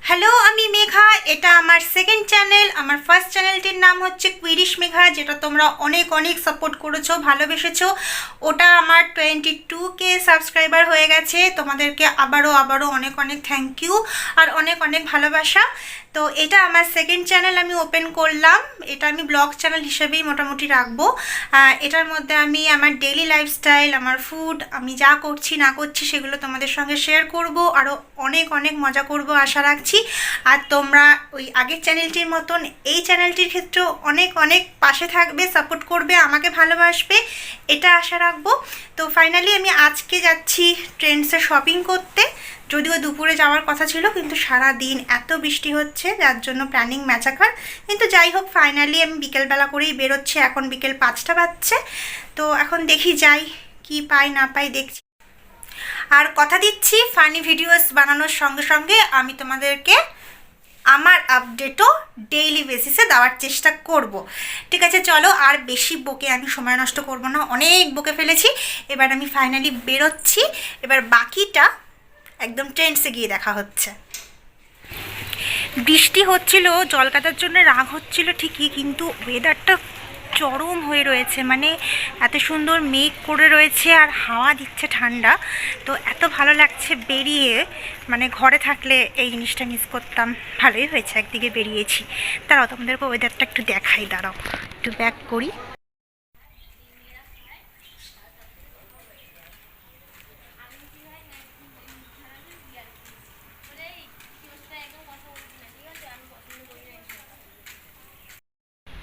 Hello, আমি মেঘা। এটা আমার সেকেন্ড চ্যানেল। আমার ফার্স্ট চ্যানেলটির নাম হচ্ছে কুইরিশ মেঘা, যেটা তোমরা অনেক অনেক সাপোর্ট করেছো, ভালোবেসেছো। ওটা আমার 22K সাবস্ক্রাইবার হয়ে গেছে। তোমাদেরকে আবারও অনেক অনেক থ্যাংক ইউ আর অনেক অনেক ভালোবাসা। তো এটা আমার সেকেন্ড চ্যানেল আমি ওপেন করলাম। এটা আমি ব্লগ চ্যানেল হিসেবেই মোটামুটি রাখবো। এটার মধ্যে আমি আমার ডেইলি লাইফস্টাইল, আমার ফুড, আমি যা করছি না করছি সেগুলো তোমাদের সঙ্গে শেয়ার করব। আরও অনেক অনেক মজা করব আশা রাখছি। আর তোমরা ওই আগের চ্যানেলটির মতন এই চ্যানেলটির ক্ষেত্রেও অনেক অনেক পাশে থাকবে, সাপোর্ট করবে, আমাকে ভালোবাসবে, এটা আশা রাখবো। তো ফাইনালি আমি আজকে যাচ্ছি ট্রেন্ডসে শপিং করতে। যদিও দুপুরে যাওয়ার কথা ছিল, কিন্তু সারা দিন এত বৃষ্টি হচ্ছে যার জন্য প্ল্যানিং ম্যাচাকার। কিন্তু যাই হোক, ফাইনালি আমি বিকেলবেলা করেই বেরোচ্ছি। এখন বিকেল 5টা বাজছে। তো এখন দেখি যাই, কি পাই না পাই দেখছি। আর কথা দিচ্ছি, ফানি ভিডিওস বানানোর সঙ্গে সঙ্গে আমি তোমাদেরকে আমার আপডেটও ডেইলি বেসিসে দেওয়ার চেষ্টা করব। ঠিক আছে, চলো আর বেশি বকে আমি সময় নষ্ট করব না, অনেক বকে ফেলেছি। এবার আমি ফাইনালি বেরোচ্ছি। এবার বাকিটা একদম ট্রেন্ডসে গিয়ে দেখা হচ্ছে। বৃষ্টি হচ্ছিল, জল কাদার জন্য রাগ হচ্ছিল ঠিকই, কিন্তু ওয়েদারটা চরম হয়ে রয়েছে। মানে এত সুন্দর মেঘ করে রয়েছে আর হাওয়া দিচ্ছে ঠান্ডা। তো এত ভালো লাগছে বেরিয়ে। মানে ঘরে থাকলে এই জিনিসটা মিস করতাম। ভালোই হয়েছে একদিকে বেরিয়েছি। দাঁড়াও, তোমাদেরকে ওয়েদারটা একটু দেখাই। দাঁড়াও, একটু ব্যাক করি।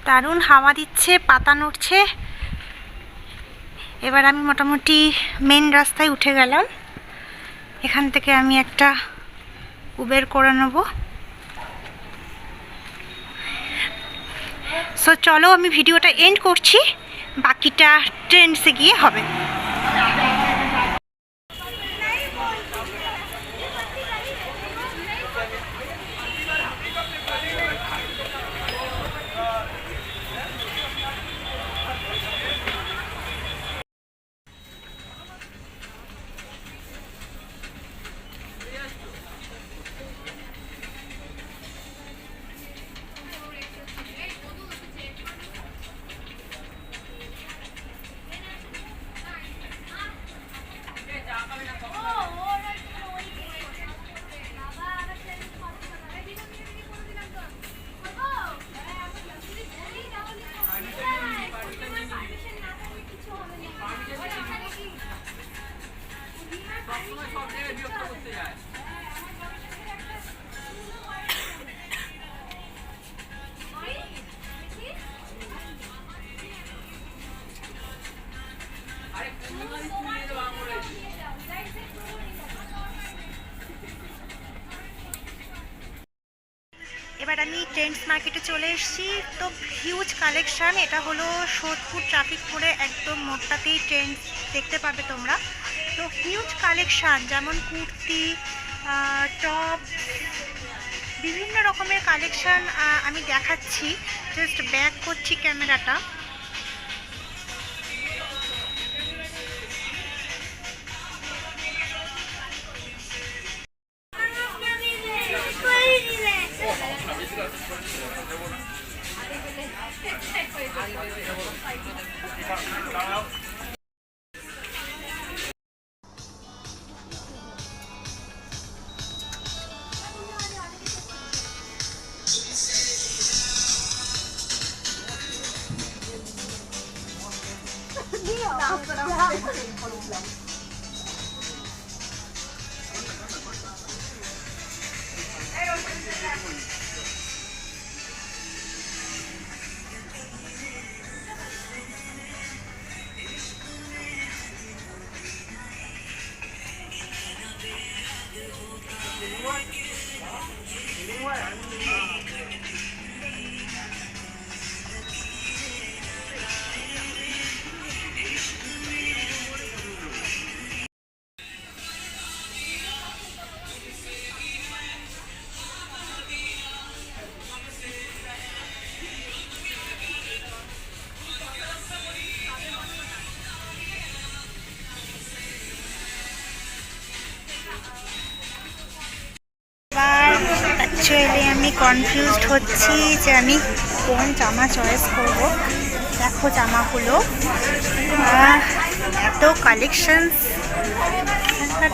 দারুণ হাওয়া দিচ্ছে, পাতা নড়ছে। এবার আমি মোটামুটি মেন রাস্তায় উঠে গেলাম। এখান থেকে আমি একটা উবের করে নেব। সো চলো, আমি ভিডিওটা এন্ড করছি, বাকিটা ট্রেন্ডসে গিয়ে হবে। এবার আমি ট্রেন্ডস মার্কেটে চলে এসেছি। তো হিউজ কালেকশান। এটা হলো সোদপুর ট্রাফিক মোড়ে একদম মোড়টাতেই ট্রেন্ডস দেখতে পাবে তোমরা। তো হিউজ কালেকশান, যেমন কুর্তি, টপ, বিভিন্ন রকমের কালেকশান আমি দেখাচ্ছি। জাস্ট ব্যাক করছি ক্যামেরাটা। অ্যাকচুয়ালি আমি কনফিউজড হচ্ছি যে আমি কোন জামা চয়েস করব। দেখো জামাগুলো এত কালেকশনস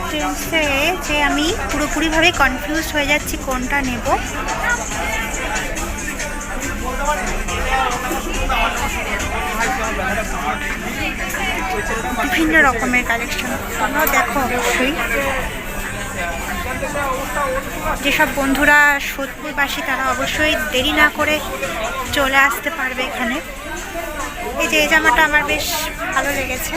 ট্রেন্ডসে যে আমি পুরোপুরিভাবে কনফিউজড হয়ে যাচ্ছি কোনটা নেব। বিভিন্ন রকমের কালেকশন তোমরাও দেখো অবশ্যই। যেসব বন্ধুরা সোদপুরবাসী তারা অবশ্যই দেরি না করে চলে আসতে পারবে এখানে। এই যে এই জামাটা আমার বেশ ভালো লেগেছে।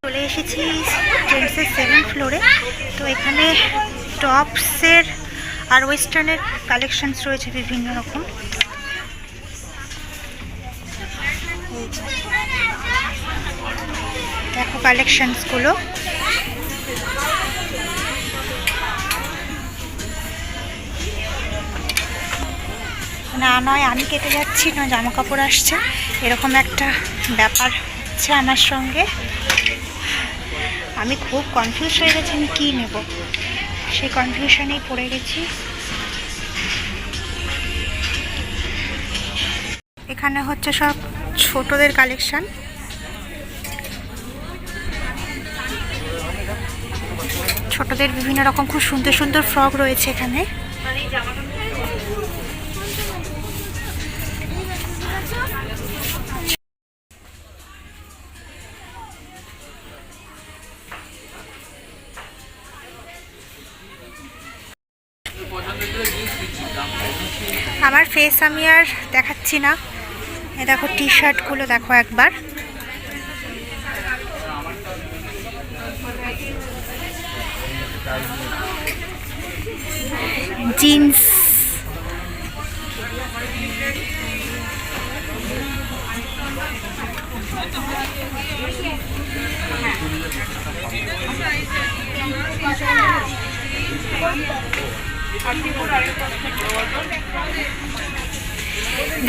চলে এসেছি ট্রেন্ডসের 7th ফ্লোরে। তো এখানে টপসের আর ওয়েস্টার্নের কালেকশনস রয়েছে বিভিন্ন রকম। দেখো কালেকশনসগুলো। না নয় আমি কেটে যাচ্ছি, নয় জামা কাপড় আসছে, এরকম একটা ব্যাপার হচ্ছে আমার সঙ্গে। আমি খুব কনফিউজ হয়ে গেছি আমি কী নেব, সেই কনফিউশনেই পড়ে গেছি। এখানে হচ্ছে সব ছোটদের কালেকশন। ছোটদের বিভিন্ন রকম খুব সুন্দর সুন্দর ফ্রক রয়েছে এখানে। আমার ফেস আমি আর দেখাচ্ছি না। এ দেখো টি শার্টগুলো দেখো একবার। জিন্স,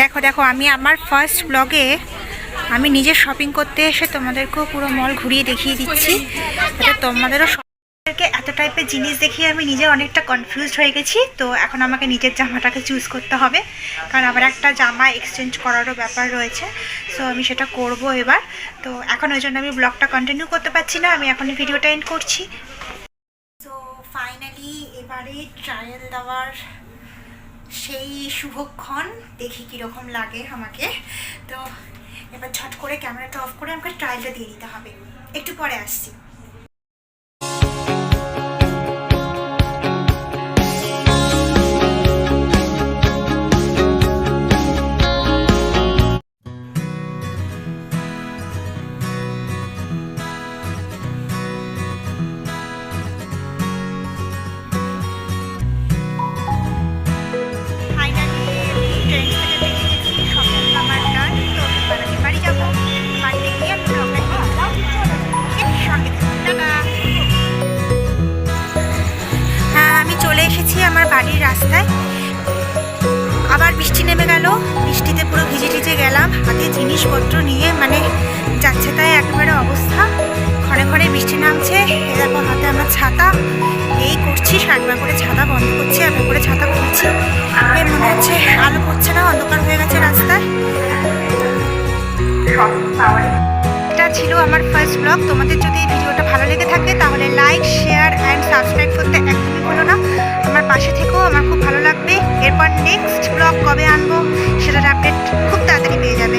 দেখো দেখো আমি আমার ফার্স্ট ব্লগে আমি নিজে শপিং করতে এসে তোমাদেরকেও পুরো মল ঘুরিয়ে দেখিয়ে দিচ্ছি, যাতে তোমাদেরও এত টাইপের জিনিস দেখিয়ে আমি নিজে অনেকটা কনফিউজড হয়ে গেছি। তো এখন আমাকে নিজের জামাটাকে চুজ করতে হবে, কারণ আবার একটা জামা এক্সচেঞ্জ করারও ব্যাপার রয়েছে। সো আমি সেটা করব এবার। তো এখন ওই জন্য আমি ব্লগটা কন্টিনিউ করতে পারছি না, আমি এখন ভিডিওটা এন্ড করছি। সো ফাইনালি এবারে ট্রায়াল দেওয়ার সেই শুভক্ষণ, দেখি কীরকম লাগে আমাকে। তো এবার ঝট করে ক্যামেরাটা অফ করে আমাকে ট্রায়ালটা দিয়ে দিতে হবে। একটু পরে আসছি। আমার বাড়ির রাস্তায় আবার বৃষ্টি নেমে গেল। বৃষ্টিতে পুরো ভিজে টিজে গেলাম, হাতে জিনিসপত্র নিয়ে মানে যাচ্ছে তাই একেবারে অবস্থা। ঘরে ঘরে বৃষ্টি নামছে। এরকম হাতে আমার ছাতা, এই করছি একবার করে ছাতা বন্ধ করছি, একবার করে ছাতা খুলছি। এর মনে হচ্ছে আলো পড়ছে না, অন্ধকার হয়ে গেছে রাস্তায়। এটা ছিল আমার ফার্স্ট ব্লগ। তোমাদের যদি এই ভিডিওটা ভালো লেগে থাকে তাহলে লাইক, শেয়ার অ্যান্ড সাবস্ক্রাইব করতে একদমই ভুলো না। আমার পাশে থেকেও আমার খুব ভালো লাগবে। এরপর নেক্সট ব্লগ কবে আনবো সেটার আপডেট খুব তাড়াতাড়ি পেয়ে যাবে।